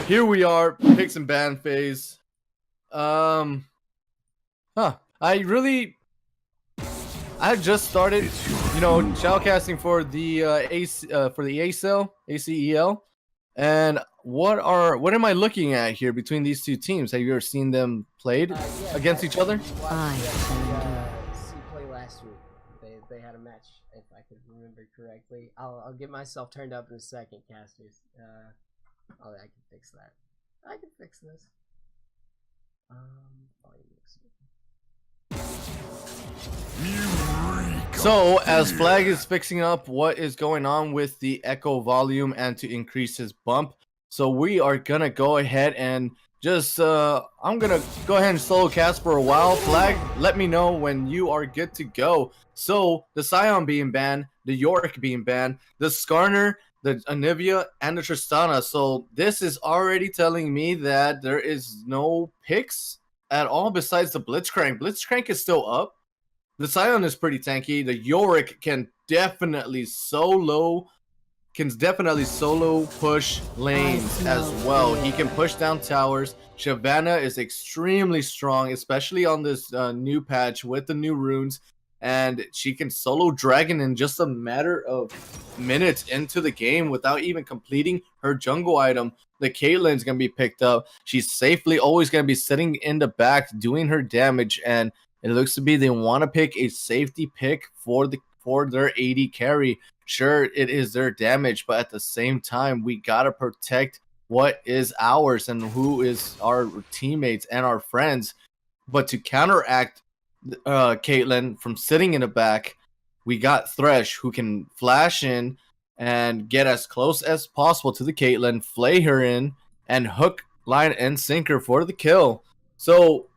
here we are, picks and ban phase. Um, I had just started, shoutcasting for the ACEL, and what am I looking at here between these two teams? Have you ever seen them played against each other? See play last week. They had a match, if I could remember correctly. I'll get myself turned up in a second, casters. I can fix that. I can fix this. So, as Flag is fixing up what is going on with the echo volume and to increase his bump, so we are gonna go ahead and just I'm gonna go ahead and solo cast for a while. Flag, let me know when you are good to go. So the Scion being banned, the Yorick being banned, the Skarner, the Anivia, and the Tristana. So this is already telling me that there is no picks at all besides the Blitzcrank. Blitzcrank is still up. The Scion is pretty tanky. The Yorick can definitely solo push lanes as well. He can push down towers. Shyvana is extremely strong, especially on this new patch with the new runes. And she can solo dragon in just a matter of minutes into the game without even completing her jungle item. The Caitlyn's going to be picked up. She's safely always going to be sitting in the back doing her damage, and it looks to be they want to pick a safety pick for their AD carry. Sure, it is their damage, but at the same time, we gotta protect what is ours and who is our teammates and our friends. But to counteract Caitlyn from sitting in the back, we got Thresh, who can flash in and get as close as possible to the Caitlyn, flay her in, and hook, line, and sinker for the kill. So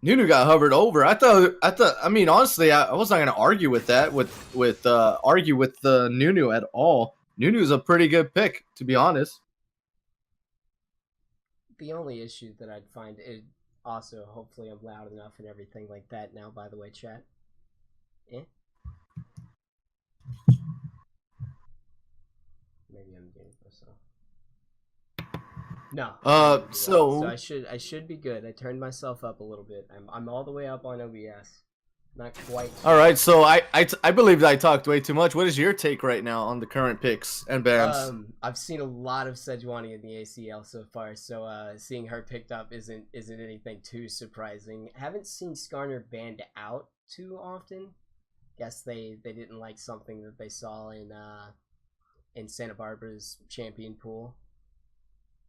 Nunu got hovered over. I mean, honestly, I was not gonna argue with that. Argue with the Nunu at all. Nunu's a pretty good pick, to be honest. The only issue that I'd find is also, hopefully, I'm loud enough and everything like that now. By the way, chat. Maybe I'm getting myself. No. So I should be good. I turned myself up a little bit. I'm all the way up on OBS. Not quite. All right. So I believe I talked way too much. What is your take right now on the current picks and bans? I've seen a lot of Sejuani in the ACL so far, so seeing her picked up isn't anything too surprising. Haven't seen Skarner banned out too often. Guess they didn't like something that they saw in Santa Barbara's champion pool.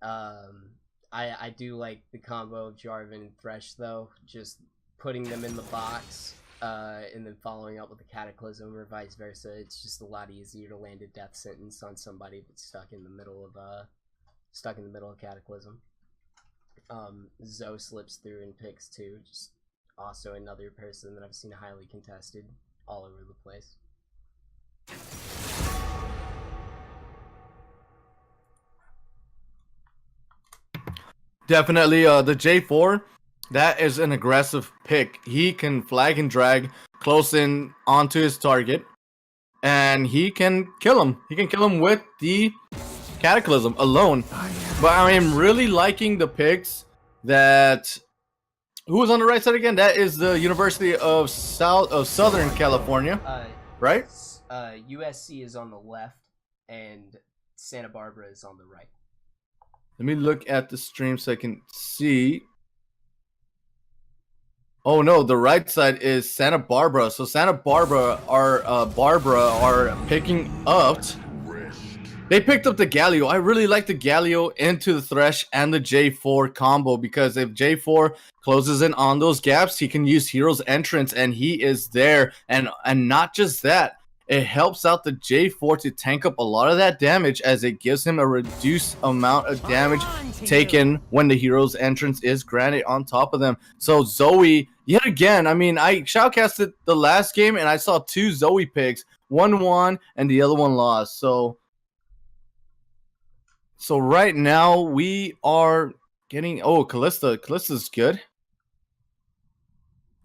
I do like the combo of Jarvan and Thresh though, just putting them in the box, and then following up with the Cataclysm or vice versa. It's just a lot easier to land a death sentence on somebody that's stuck in the middle of Cataclysm. Zoe slips through and picks too, just also another person that I've seen highly contested all over the place. Definitely, the J4, that is an aggressive pick. He can flag and drag close in onto his target, and he can kill him. He can kill him with the Cataclysm alone. But I am really liking the picks that... Who was on the right side again? That is the University of Southern California, right? USC is on the left, and Santa Barbara is on the right. Let me look at the stream so I can see. Oh no, the right side is Santa Barbara. So Santa Barbara are picking up. They picked up the Galio. I really like the Galio into the Thresh and the J4 combo, because if J4 closes in on those gaps, he can use Hero's Entrance and he is there. And not just that, it helps out the J4 to tank up a lot of that damage, as it gives him a reduced amount of damage taken when the Hero's Entrance is granted on top of them. So Zoe, yet again, I mean, I shoutcasted the last game and I saw two Zoe picks. One won and the other one lost. So right now we are getting... Oh, Kalista. Kalista's good.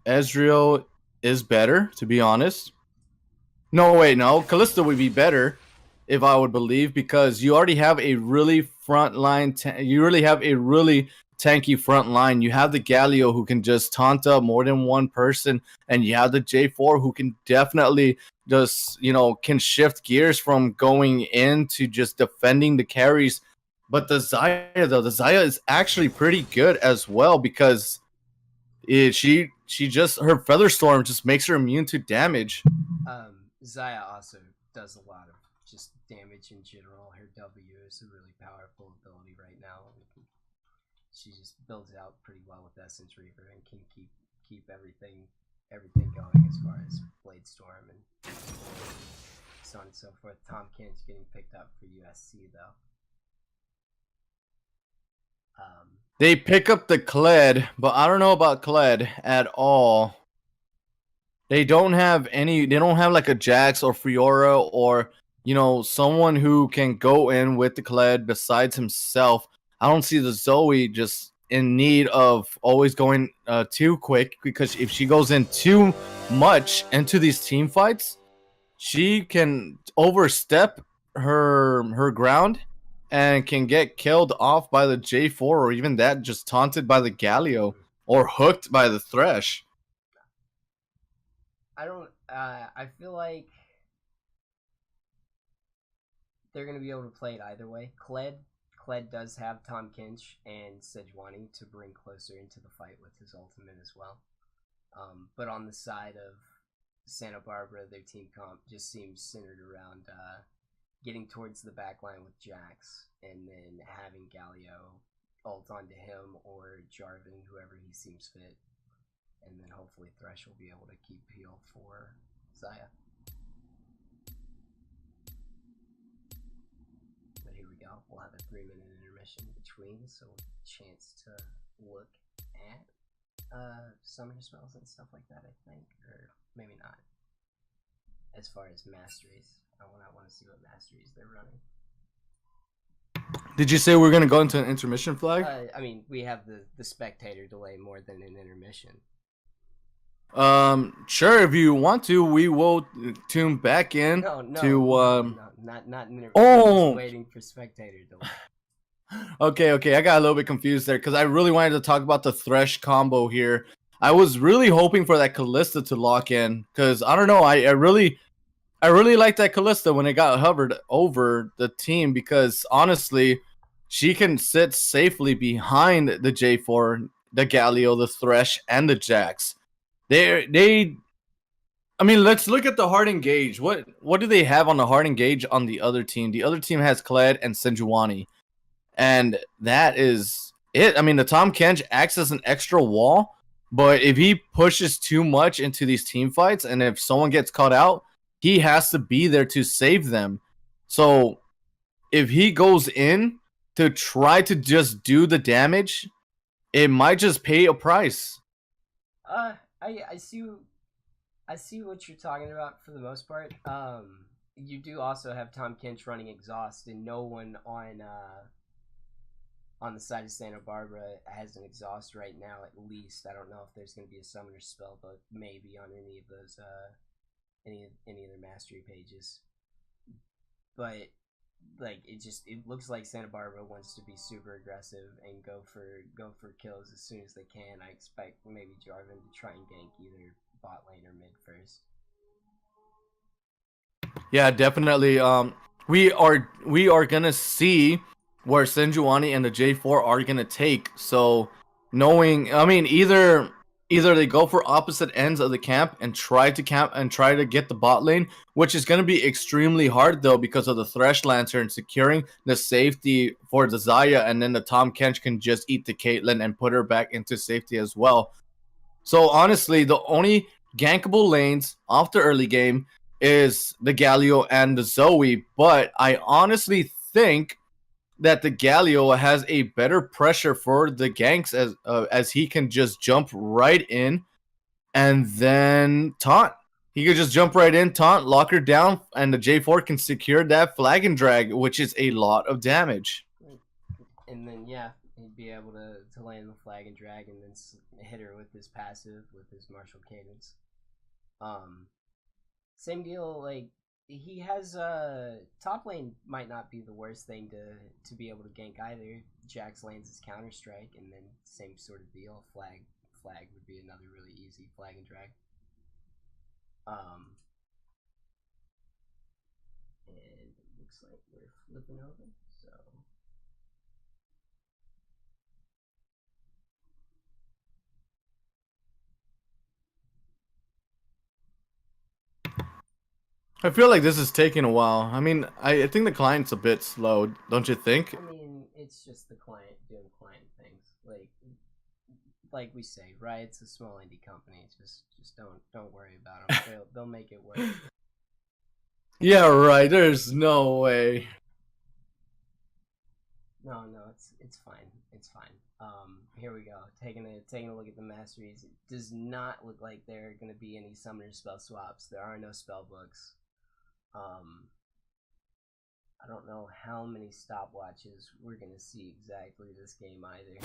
Ezreal is better, to be honest. No, wait, no. Kalista would be better. if I would believe, because you already have a really front line. You really have a really tanky front line. You have the Galio who can just taunt up more than one person, and you have the J4 who can definitely just can shift gears from going in to just defending the carries. But the Xayah though, the Xayah is actually pretty good as well because she just her feather storm just makes her immune to damage. Xayah also does a lot of just damage in general. Her W is a really powerful ability right now. She just builds it out pretty well with Essence Reaver and can keep everything going as far as Blade Storm and so on and so forth. Tom Kent's getting picked up for USC though. They pick up the Kled, but I don't know about Kled at all. They don't have any. They don't have like a Jax or Fiora or someone who can go in with the Kled besides himself. I don't see the Zoe just in need of always going too quick, because if she goes in too much into these team fights, she can overstep her ground and can get killed off by the J4, or even that, just taunted by the Galio or hooked by the Thresh. I feel like they're going to be able to play it either way. Kled does have Tom Kinch and Sejuani to bring closer into the fight with his ultimate as well. But on the side of Santa Barbara, their team comp just seems centered around getting towards the back line with Jax and then having Galio ult onto him or Jarvan, whoever he seems fit. And then hopefully Thresh will be able to keep heal for Xayah. But here we go. We'll have a 3-minute intermission between, so a chance to look at summoner spells and stuff like that, I think. Or maybe not. As far as masteries. I want to see what masteries they're running. Did you say we're going to go into an intermission flag? I mean, we have the spectator delay more than an intermission. Sure, if you want to, we will tune back in no, not waiting for spectator delay. Okay, I got a little bit confused there because I really wanted to talk about the Thresh combo here. I was really hoping for that Kalista to lock in because I don't know, I really liked that Kalista when it got hovered over the team, because honestly, she can sit safely behind the J4, the Galio, the Thresh, and the Jax. I mean, let's look at the hard engage. What do they have on the hard engage on the other team? The other team has Kled and Sejuani. And that is it. I mean, the Tom Kench acts as an extra wall, but if he pushes too much into these team fights and if someone gets caught out, he has to be there to save them. So if he goes in to try to just do the damage, it might just pay a price. I see what you're talking about for the most part. You do also have Tom Kinch running exhaust, and no one on the side of Santa Barbara has an exhaust right now. At least I don't know if there's going to be a summoner spell, but maybe on any of those any of their mastery pages. But like it looks like Santa Barbara wants to be super aggressive and go for kills as soon as they can. I expect maybe Jarvan to try and gank either bot lane or mid first. Yeah, definitely. We are gonna see where Sejuani and the J4 are gonna take. So knowing, I mean, either they go for opposite ends of the camp and try to get the bot lane, which is gonna be extremely hard though because of the Thresh Lantern securing the safety for the Xayah, and then the Tom Kench can just eat the Caitlyn and put her back into safety as well. So honestly, the only gankable lanes off the early game is the Galio and the Zoe, but I honestly think that the Galio has a better pressure for the ganks as he can just jump right in and then taunt. He could just jump right in, taunt, lock her down, and the J4 can secure that flag and drag, which is a lot of damage. And then yeah, he'd be able to land the flag and drag and then hit her with his passive with his martial cadence. Same deal, like he has top lane might not be the worst thing to be able to gank either. Jax lands his counter strike, and then same sort of deal. Flag would be another really easy flag and drag. And it looks like we're flipping over, so. I feel like this is taking a while. I mean, I think the client's a bit slow, don't you think? I mean, it's just the client doing client things. Like we say, right? It's a small indie company. Just don't worry about them. They'll make it work. Yeah, right. There's no way. No, it's fine. It's fine. Here we go. Taking a look at the masteries. It does not look like there are gonna be any summoner spell swaps. There are no spell books. I don't know how many stopwatches we're gonna see exactly this game either.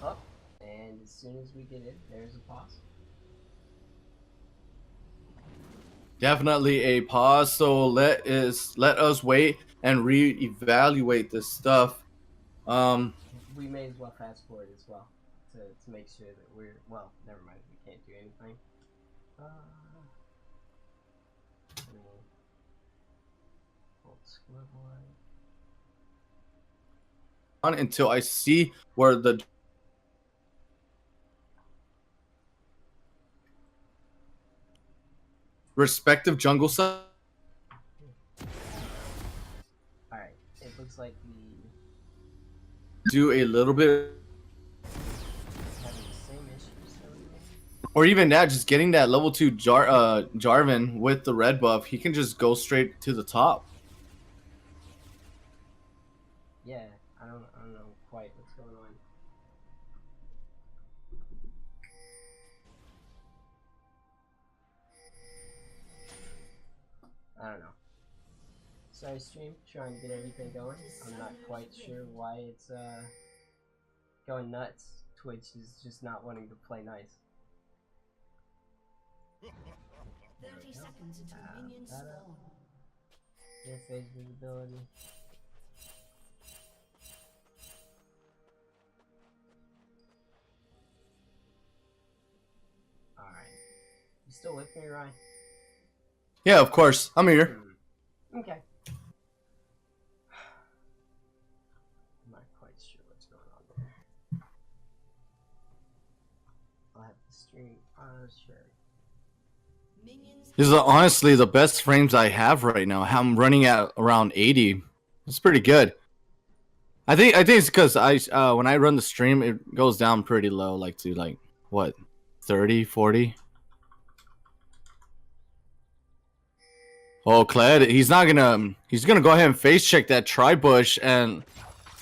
Oh, and as soon as we get it, there's a pause. Definitely a pause. So let us wait and reevaluate this stuff. We may as well fast forward as well to make sure that we're never mind. We can't do anything. On until I see where the respective jungle side. Alright, it looks like we do a little bit, having the same issues. or even that, just getting that level 2 Jarvan with the red buff, he can just go straight to the top. Yeah, I don't know quite what's going on. I don't know. Sorry, stream, trying to get everything going. I'm not quite sure why it's going nuts. Twitch is just not wanting to play nice. 30 seconds until minions spawn. Interface visibility. Alright. You still with me, Ryan? Yeah, of course. I'm here. Okay. I'm not quite sure what's going on there. I'll have to stream. Sure. This is honestly the best frames I have right now. I'm running at around 80. It's pretty good. I think it's because when I run the stream, it goes down pretty low, like to what, 30, 40. Oh, Kled, he's gonna go ahead and face check that tri-bush, and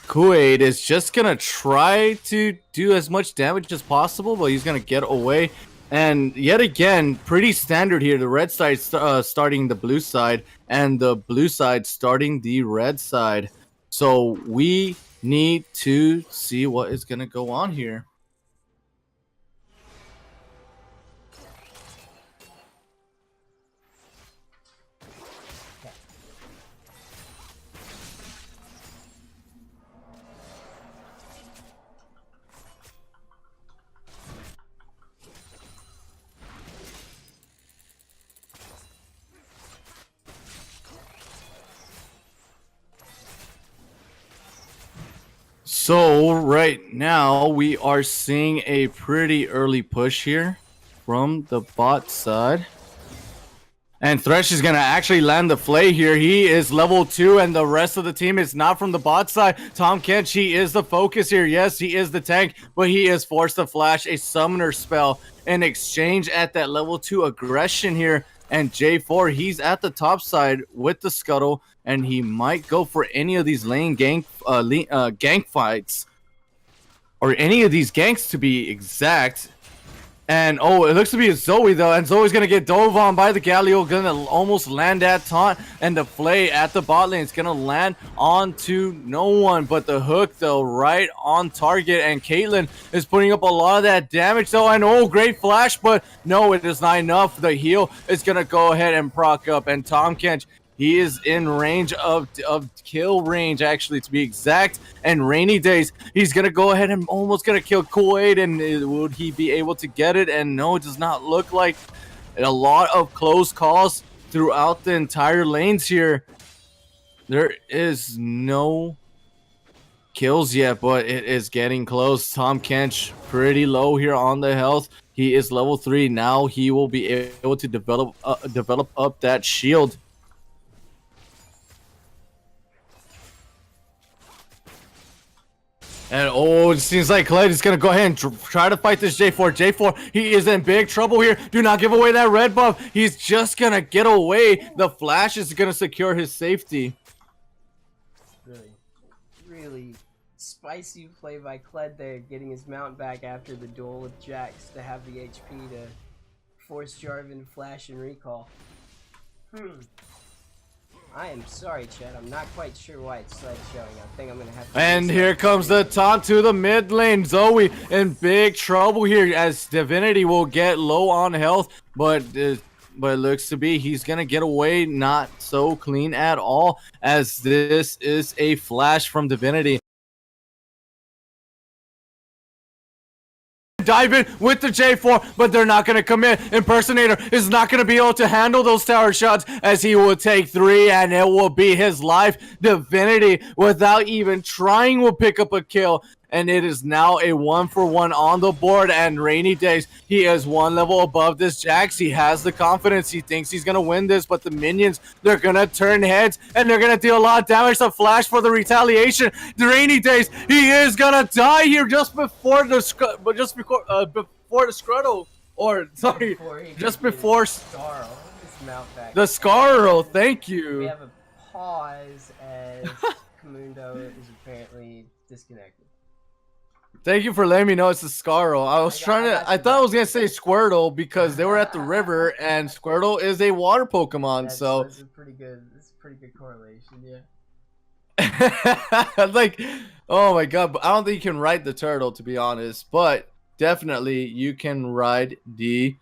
Kool-Aid is just gonna try to do as much damage as possible, but he's gonna get away. And yet again, pretty standard here. The red side starting the blue side, and the blue side starting the red side. So we need to see what is gonna go on here. So right now we are seeing a pretty early push here from the bot side. And Thresh is going to actually land the flay here. He is level 2 and the rest of the team is not from the bot side. Tahm Kench, he is the focus here. Yes, he is the tank, but he is forced to flash a summoner spell in exchange at that level 2 aggression here. And J4, he's at the top side with the scuttle, and he might go for any of these lane gank fights, or any of these ganks to be exact. And oh, it looks to be a Zoe though, and Zoe's gonna get dove on by the Galio, gonna almost land that taunt, and the flay at the bot lane is gonna land onto no one, but the hook though right on target, and Caitlyn is putting up a lot of that damage though, and oh, great flash, but no, it is not enough. The heal is gonna go ahead and proc up, and Tahm Kench, He is in range of kill range, actually, to be exact. And Rainy Days, he's gonna go ahead and almost gonna kill Kool-Aid, and would he be able to get it? And no, it does not look like. A lot of close calls throughout the entire lanes here. There is no kills yet, but it is getting close. Tom Kench pretty low here on the health. He is level 3 now. He will be able to develop up that shield. And oh, it seems like Clyde is gonna go ahead and try to fight this J4. J4, he is in big trouble here. Do not give away that red buff. He's just gonna get away. The flash is gonna secure his safety. Really spicy play by Kled there, getting his mount back after the duel with Jax to have the HP to force Jarvan flash and recall. I am sorry, Chad. I'm not quite sure why it's sled showing. I think I'm gonna have to. And here comes the taunt to the mid lane. Zoe in big trouble here as Divinity will get low on health, but it looks to be he's gonna get away not so clean at all, as this is a flash from Divinity. Dive in with the J4, but they're not going to commit. Impersonator is not going to be able to handle those tower shots, as he will take 3 and it will be his life. Divinity, without even trying, will pick up a kill. And it is now a 1-for-1 on the board. And Rainy Days, he is 1 level above this Jax. He has the confidence. He thinks he's going to win this. But the minions, they're going to turn heads. And they're going to deal a lot of damage. The flash for the retaliation. The Rainy Days, he is going to die here just before the Scruttle. Or, sorry, just before the Scarl. Thank you. We have a pause as Kamundo is apparently disconnected. Thank you for letting me know it's a Scarl. I thought I was gonna say Squirtle because they were at the river, and Squirtle is a water Pokemon. That's a pretty good correlation, yeah. Like, oh my god! But I don't think you can ride the turtle, to be honest. But definitely you can ride the.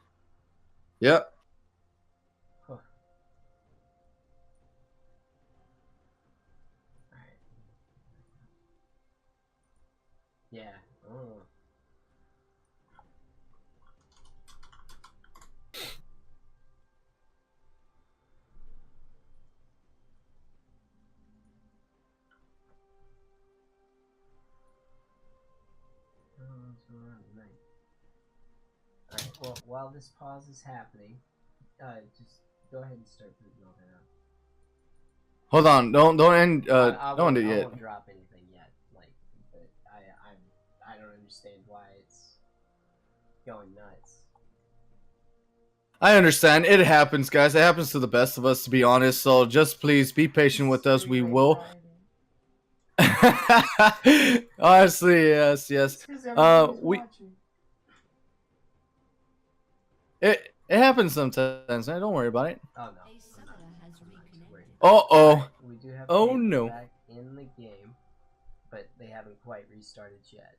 Yep. Huh. Yeah. Oh. Alright, well, while this pause is happening, just go ahead and start putting all that out. Hold on, don't end. I Don't end it yet. won't drop anything yet. Like, but I don't understand why it's going nuts. I understand. It happens, guys. It happens to the best of us, to be honest. So just please be patient with us. We will. Honestly, yes. It happens sometimes. Don't worry about it. Oh no. Uh-oh. We do have Oh, players no. back in the game, but they haven't quite restarted yet.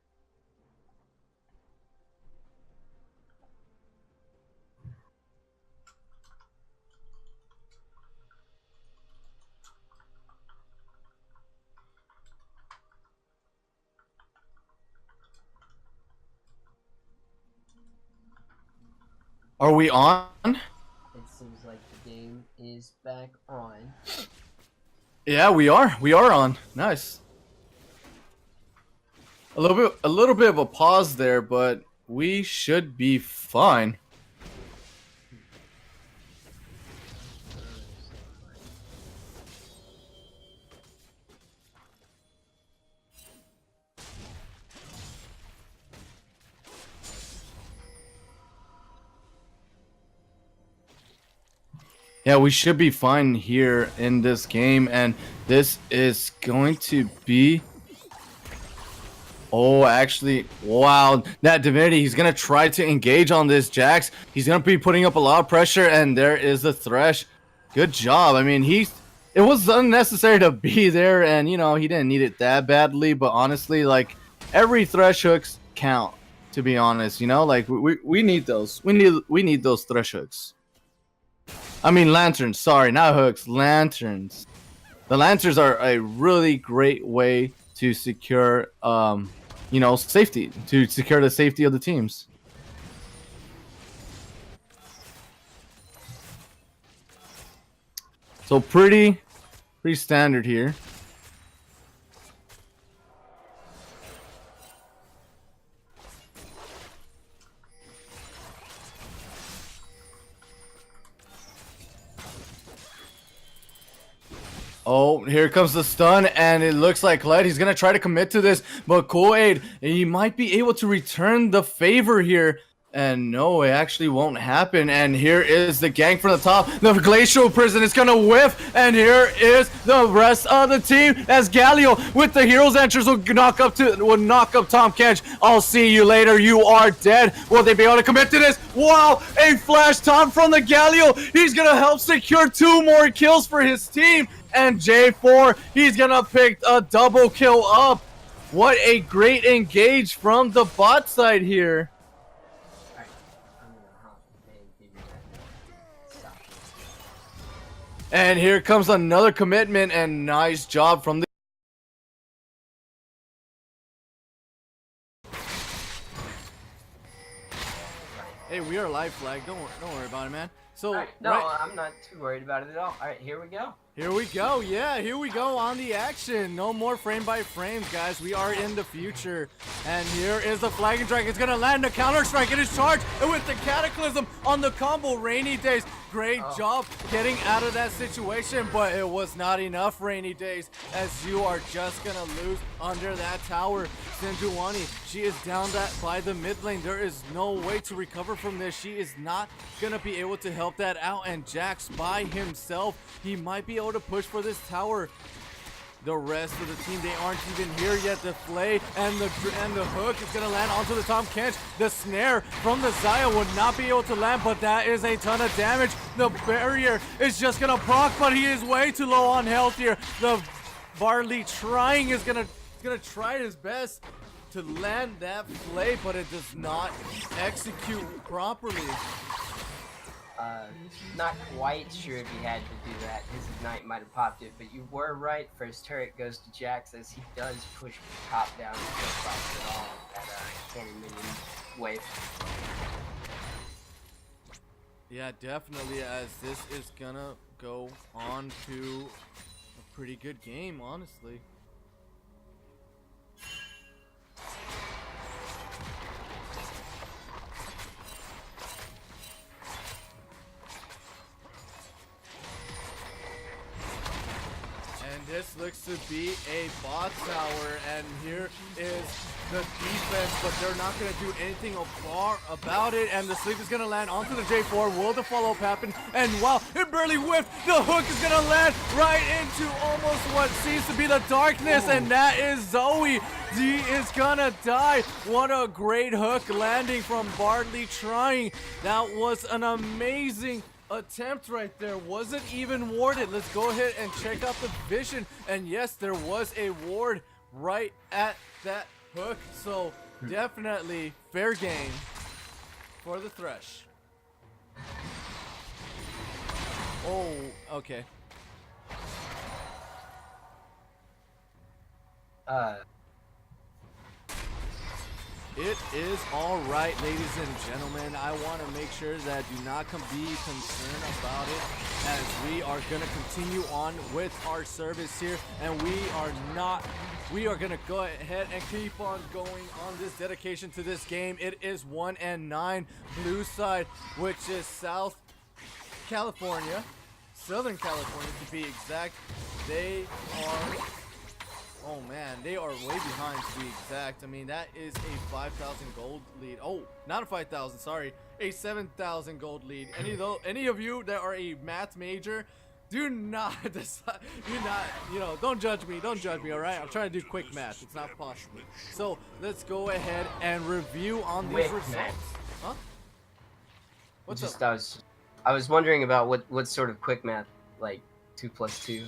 Are we on? It seems like the game is back on. Yeah, we are. We are on. Nice. A little bit of a pause there, but we should be fine. Yeah, we should be fine here in this game, and this is going to be... Oh, actually, wow, that Divinity, he's going to try to engage on this Jax. He's going to be putting up a lot of pressure, and there is the Thresh. Good job. I mean, it was unnecessary to be there, and, you know, he didn't need it that badly, but honestly, like, every Thresh hooks count, to be honest, you know? Like, we need those. We need those Thresh hooks. I mean lanterns. Sorry, not hooks. Lanterns. The lanterns are a really great way to secure, safety. To secure the safety of the teams. So pretty standard here. Oh, here comes the stun, and it looks like Kled, he's going to try to commit to this, but Kool-Aid, he might be able to return the favor here. And no, it actually won't happen. And here is the gang from the top. The Glacial Prison is going to whiff. And here is the rest of the team as Galio with the Heroes Entrance will knock up Tom Kench. I'll see you later. You are dead. Will they be able to commit to this? Wow, a flash Tom from the Galio. He's going to help secure 2 more kills for his team. And J4, he's going to pick a double kill up. What a great engage from the bot side here. And here comes another commitment, and nice job from the... Hey, we are live flag. Don't worry about it, man. So right, no, I'm not too worried about it at all. All right, here we go. Here we go. Yeah, here we go on the action. No more frame by frames, guys. We are in the future. And here is the Flag and Drag. It's going to land a counter strike. It is charged. And with the Cataclysm on the combo, Rainy Days. Great job getting out of that situation, but it was not enough, Rainy Days, as you are just going to lose under that tower. Senjuani, she is down by the mid lane. There is no way to recover from this. She is not going to be able to help that out, and Jax by himself, he might be able to push for this tower. The rest of the team, they aren't even here yet. The flay and the hook is going to land onto the Tom Kench. The snare from the Zaya would not be able to land, but that is a ton of damage. The barrier is just going to proc, but he is way too low on health here. The Barley is going to try his best to land that flay, but it does not execute properly. Not quite sure if he had to do that. His Ignite might have popped it, but you were right. First turret goes to Jax as he does push top down and no problem at all at cannon minion wave. Yeah, definitely, as this is gonna go on to a pretty good game, honestly. This looks to be a bot tower, and here is the defense, but they're not going to do anything about it, and the sleep is going to land onto the J4. Will the follow-up happen? And wow, it barely whiffed. The hook is going to land right into almost what seems to be the darkness, and that is Zoe. He is going to die. What a great hook landing from Bartley trying. That was an amazing attempt right there. Wasn't even warded. Let's go ahead and check out the vision, and yes, there was a ward right at that hook, so definitely fair game for the Thresh. Oh, okay. It is all right, ladies and gentlemen. I want to make sure that do not be concerned about it, as we are going to continue on with our service here, and we are going to go ahead and keep on going on this dedication to this game. It is 1-9 blue side, which is Southern California to be exact. They are... Oh man, they are way behind to be exact. I mean, that is a 5,000 gold lead. Oh, not a 5,000, sorry. A 7,000 gold lead. Any of you that are a math major, do not decide, don't judge me, all right? I'm trying to do quick math. It's not possible. So, let's go ahead and review on these results. Math. Huh? What's up? I was wondering about what sort of quick math, like 2 plus 2.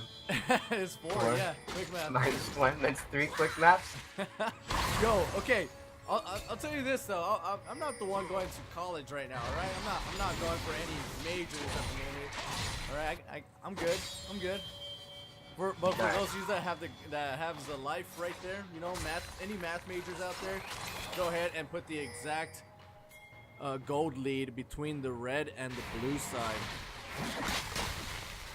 It's 4, yeah. Quick math. -1, that's 3 quick maps. Yo, okay. I'll tell you this though. I'm not the one going to college right now, all right? I'm not going for any majors at the moment. I'm good. I'm good. But for those of you that have the life right there, you know, any math majors out there, go ahead and put the exact gold lead between the red and the blue side.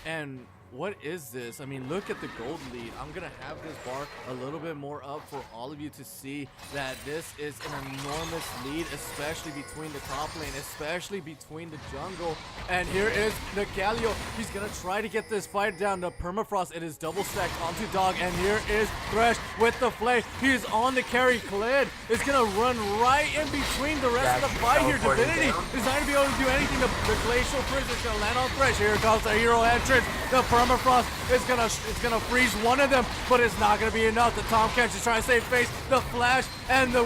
And what is this? I mean, look at the gold lead. I'm gonna have this bar a little bit more up for all of you to see that this is an enormous lead, especially between the top lane, especially between the jungle. And here is Galio. He's gonna try to get this fight down. The permafrost, it is double stacked onto Dog, and here is Thresh with the flay. He's on the carry. Kled is gonna run right in between the rest of the fight here. Divinity is not gonna be able to do anything. The glacial prison is gonna land on Thresh. Here comes the hero entrance. The permafrost is gonna freeze one of them, but it's not gonna be enough. The Tomcats is trying to save face. The flash and the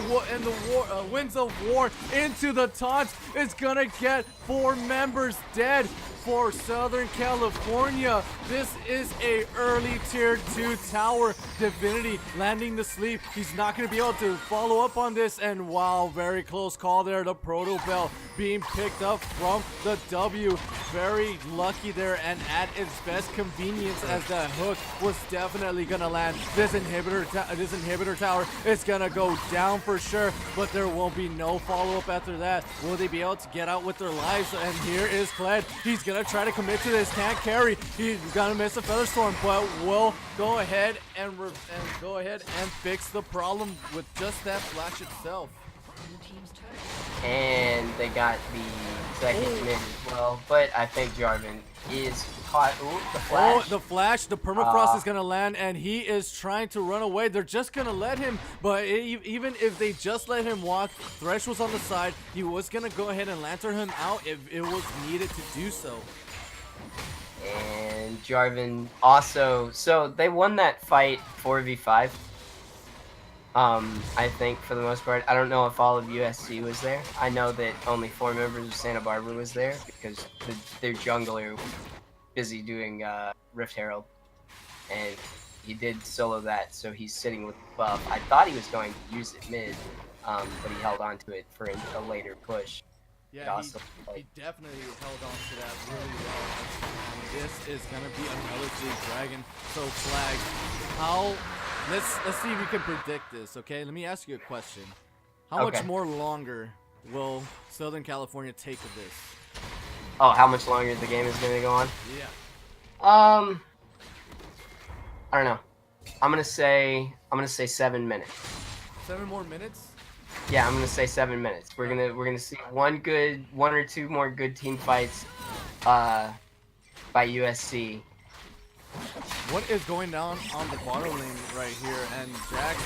winds of war into the taunts is gonna get 4 members dead for Southern California. This is a early tier 2 tower. Divinity landing the sleep. He's not going to be able to follow up on this, and wow, very close call there. The Proto Bell being picked up from the W. Very lucky there, and at its best convenience, as the hook was definitely going to land. This inhibitor tower is going to go down for sure, but there won't be no follow-up after that. Will they be able to get out with their lives? And here is Kled. He's gonna try to commit to this, can't carry. He's gonna miss a Featherstorm, but will go ahead and fix the problem with just that flash itself. And they got the second mid as well, but I think Jarvan is caught. Ooh, the flash. Oh, the flash, the permafrost is gonna land, and he is trying to run away. They're just gonna let him, but even if they just let him walk, Thresh was on the side. He was gonna go ahead and lantern him out if it was needed to do so. And Jarvan also, so they won that fight 4v5. I think for the most part. I don't know if all of USC was there. I know that only 4 members of Santa Barbara was there because their jungler busy doing Rift Herald, and he did solo that, so he's sitting with the buff. I thought he was going to use it mid, but he held on to it for a later push. Yeah, he definitely held on to that really well. And this is gonna be another Blue Dragon. So Flag, let's see if you can predict this, okay? Let me ask you a question. How much more longer will Southern California take of this? Oh, how much longer the game is gonna go on? Yeah. I don't know. I'm gonna say 7 minutes. 7 more minutes? Yeah, I'm gonna say 7 minutes. We're gonna see one or two more good team fights by USC. What is going on the bottom lane right here? And Jax,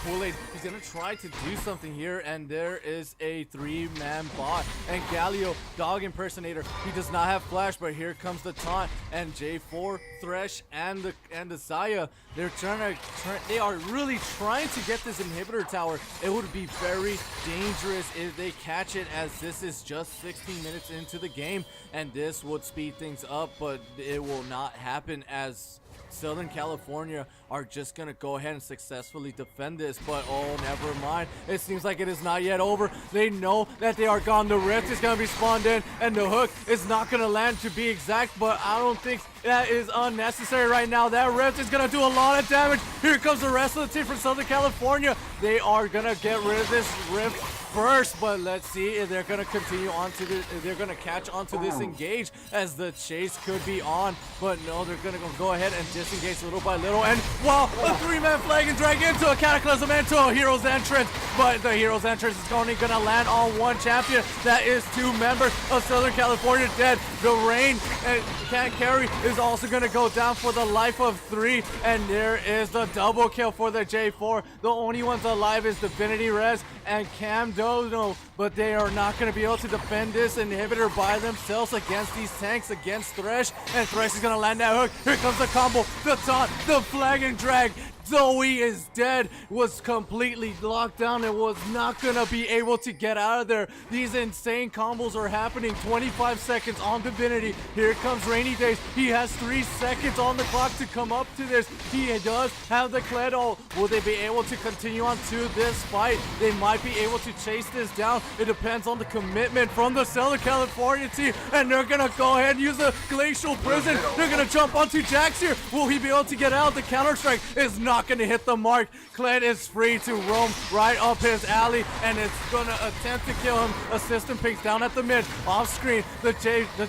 Kool-Aid, he's gonna try to do something here, and there is a 3-man bot. And Galio, Dog Impersonator, he does not have flash, but here comes the taunt. And J4, Thresh, and the Zaya, they are really trying to get this inhibitor tower. It would be very dangerous if they catch it, as this is just 16 minutes into the game, and this would speed things up, but it will not happen, as Southern California are just gonna go ahead and successfully defend this. But oh, never mind, it seems like it is not yet over. They know that they are gone. The rift is gonna be spawned in, and the hook is not gonna land, to be exact, but I don't think that is unnecessary right now. That rift is gonna do a lot of damage. Here comes the rest of the team from Southern California. They are gonna get rid of this rift first, but let's see if they're gonna continue on to this. They're gonna catch onto this engage, as the chase could be on, but no, they're gonna go ahead and disengage little by little. And wow, a 3-man flag and drag into a cataclysm, into a hero's entrance, but the hero's entrance is only gonna land on one champion. That is 2 members of Southern California dead. The rain and can't carry is also gonna go down for the life of 3, and there is the double kill for the J4. The only ones alive is Divinity Res and Cam Dono, but they are not going to be able to defend this inhibitor by themselves against these tanks, against Thresh, and Thresh is going to land that hook. Here comes the combo, the taunt, the flag and drag. Zoe is dead, was completely locked down and was not going to be able to get out of there. These insane combos are happening. 25 seconds onto Divinity. Here comes Rainy Days. He has 3 seconds on the clock to come up to this. He does have the Kled ult. Will they be able to continue on to this fight? They might be able to chase this down. It depends on the commitment from the Southern California team, and they're gonna go ahead and use a Glacial Prison. They're gonna jump onto Jax here. Will he be able to get out? The Counter-Strike is not gonna hit the mark. Kled is free to roam right up his alley, and it's gonna attempt to kill him. Assistant Pink's down at the mid. Off screen, the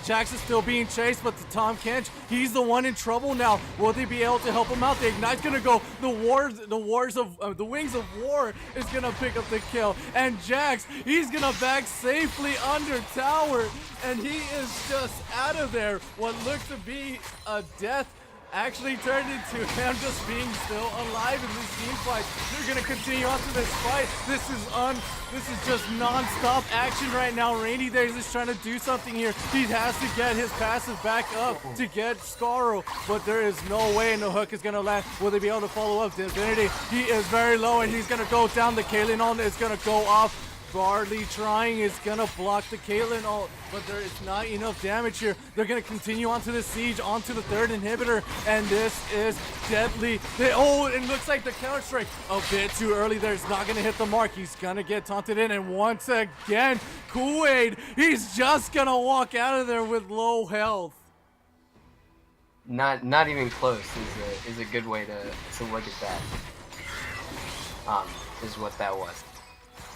Jax is still being chased, but the Tom Kench, he's the one in trouble now. Will they be able to help him out? The Ignite's gonna go. The Wings of War is gonna pick up the kill, and Jax, he's gonna back safely under tower, and he is just out of there. What looked to be a death actually turned into him just being still alive in this team fight. They're gonna continue on to this fight. This is just non-stop action right now. Rainy Days is trying to do something here. He has to get his passive back up to get Scarro, but there is no way, and the hook is gonna land. Will they be able to follow up? Divinity, he is very low, and he's gonna go down. The Caitlyn ult is gonna go off. Barley trying is gonna block the Caitlyn ult, but there is not enough damage here. They're gonna continue onto the siege, onto the 3rd inhibitor, and this is deadly. It looks like the Counter-Strike a bit too early there. It's not gonna hit the mark. He's gonna get taunted in, and once again, Kool-Aid, he's just gonna walk out of there with low health. Not even close is a good way to look at that. Is what that was.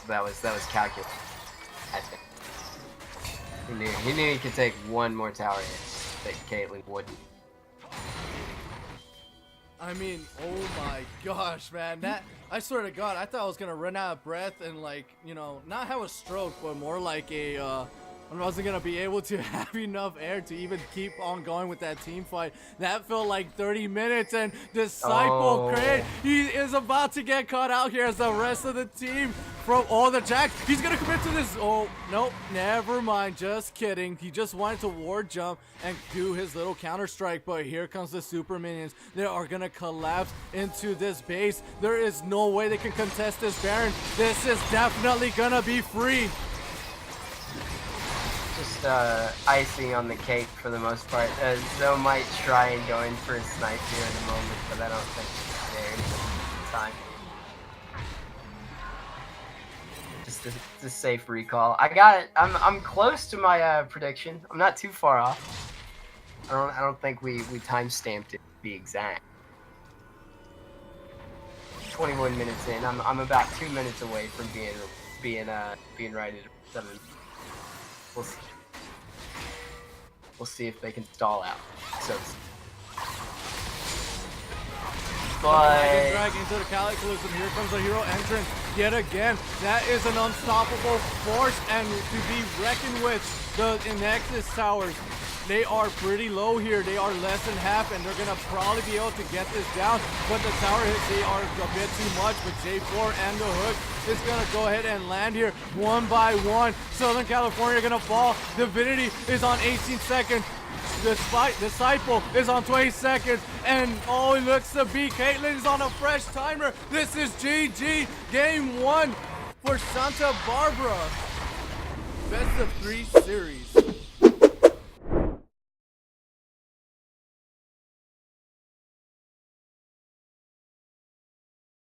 That was calculated, I think. He knew he could take one more tower hit that Caitlyn wouldn't. I mean, oh my gosh, man. I swear to God, I thought I was gonna run out of breath and, like, you know, not have a stroke, but more like I wasn't gonna be able to have enough air to even keep on going with that team fight. That felt like 30 minutes, and Disciple Crate, he is about to get caught out here as the rest of the team from all the Jax. He's gonna commit to this. Oh, nope, never mind, just kidding. He just wanted to ward jump and do his little counter strike, but here comes the super minions. They are gonna collapse into this base. There is no way they can contest this Baron. This is definitely gonna be free. Just icing on the cake for the most part. Zoe might try and go in for a snipe here in a moment, but I don't think it's there in time. Just a safe recall. I got it. I'm close to my prediction. I'm not too far off. I don't think we time stamped it to be exact. 21 minutes in. I'm about 2 minutes away from being right at 7. We'll see if they can stall out. So, but drag into the Cataclysm. Here comes the hero entrance yet again. That is an unstoppable force, and to be reckoned with. The Nexus towers, they are pretty low here. They are less than half, and they're gonna probably be able to get this down. But the tower hits, they are a bit too much. But J4 and the hook is gonna go ahead and land here one by one. Southern California gonna fall. Divinity is on 18 seconds. Disciple is on 20 seconds, and oh, it looks to be Caitlyn is on a fresh timer. This is GG, game 1 for Santa Barbara. Best of 3 series.